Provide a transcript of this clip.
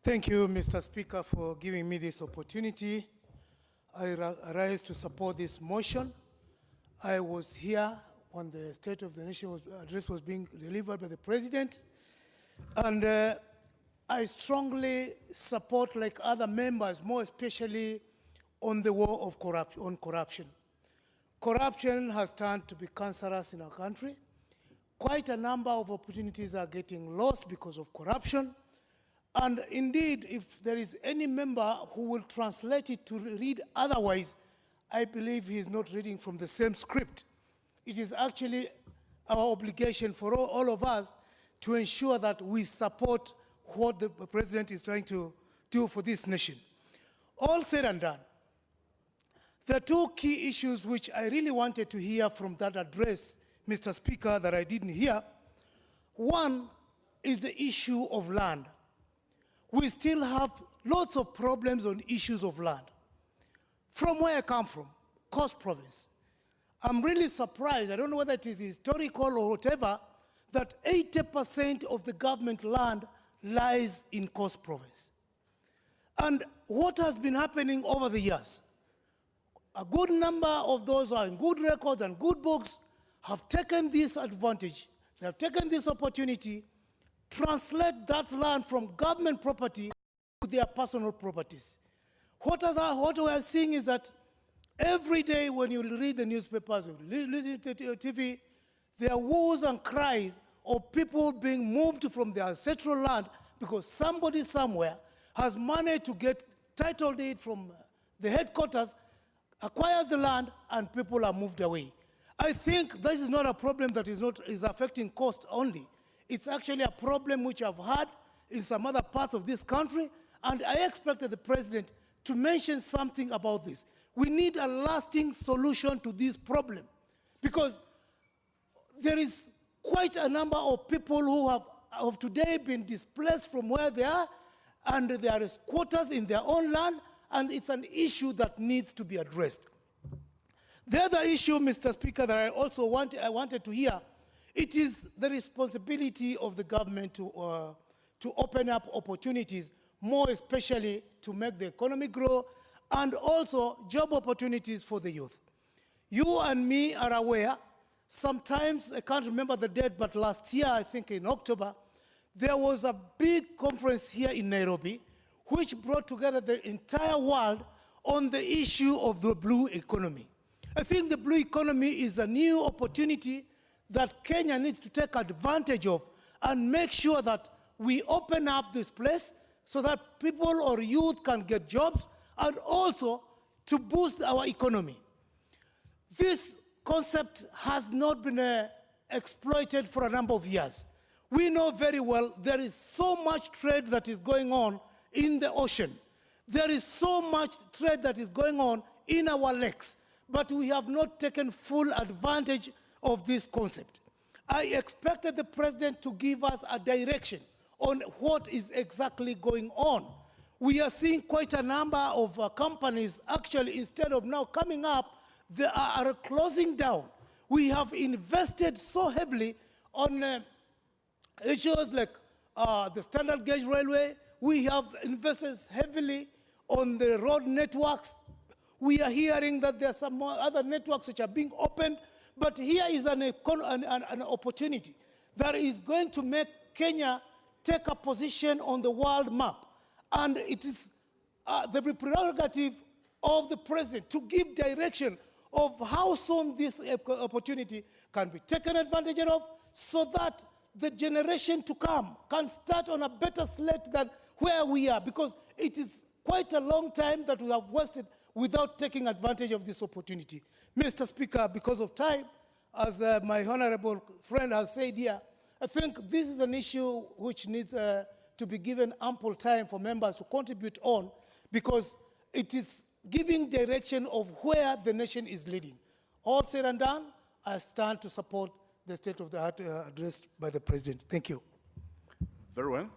Thank you, Mr. Speaker, for giving me this opportunity. I rise to support this motion. I was here when the State of the Nation address was being delivered by the President, and I strongly support, like other members, more especially on the war of corruption. Corruption has turned to be cancerous in our country. Quite a number of opportunities are getting lost because of corruption. And indeed, if there is any member who will translate it to read otherwise, I believe he is not reading from the same script. It is actually our obligation for all of us to ensure that we support what the President is trying to do for this nation. All said and done, there are two key issues which I really wanted to hear from that address, Mr. Speaker, that I didn't hear. One is the issue of land. We still have lots of problems on issues of land. From where I come from, Coast Province, I'm really surprised, I don't know whether it is historical or whatever, that 80% of the government land lies in Coast Province. And what has been happening over the years? A good number of those who are in good records and good books have taken this advantage, they have taken this opportunity, translate that land from government property to their personal properties. What we are seeing is that every day when you read the newspapers, listen to TV, there are woes and cries of people being moved from their ancestral land because somebody somewhere has managed to get title deed from the headquarters, acquires the land, and people are moved away. I think this is not a problem that is affecting Coast only. It's actually a problem which I've had in some other parts of this country, and I expected the President to mention something about this. We need a lasting solution to this problem because there is quite a number of people who have today been displaced from where they are, and there is quarters in their own land, and it's an issue that needs to be addressed. The other issue, Mr. Speaker, that I also wanted to hear, it is the responsibility of the government to open up opportunities, more especially to make the economy grow, and also job opportunities for the youth. You and me are aware, sometimes, I can't remember the date, but last year, I think in October, there was a big conference here in Nairobi, which brought together the entire world on the issue of the blue economy. I think the blue economy is a new opportunity that Kenya needs to take advantage of and make sure that we open up this place so that people or youth can get jobs and also to boost our economy. This concept has not been exploited for a number of years. We know very well there is so much trade that is going on in the ocean. There is so much trade that is going on in our lakes, but we have not taken full advantage of this concept. I expected the President to give us a direction on what is exactly going on. We are seeing quite a number of companies actually, instead of now coming up, they are closing down. We have invested so heavily on issues like the standard gauge railway. We have invested heavily on the road networks. We are hearing that there are some more other networks which are being opened. But here is an opportunity that is going to make Kenya take a position on the world map. And it is the prerogative of the President to give direction of how soon this opportunity can be taken advantage of so that the generation to come can start on a better slate than where we are, because it is quite a long time that we have wasted without taking advantage of this opportunity. Mr. Speaker, because of time, as my honorable friend has said here, I think this is an issue which needs to be given ample time for members to contribute on, because it is giving direction of where the nation is leading. All said and done, I stand to support the State of the Art addressed by the President. Thank you. Very well.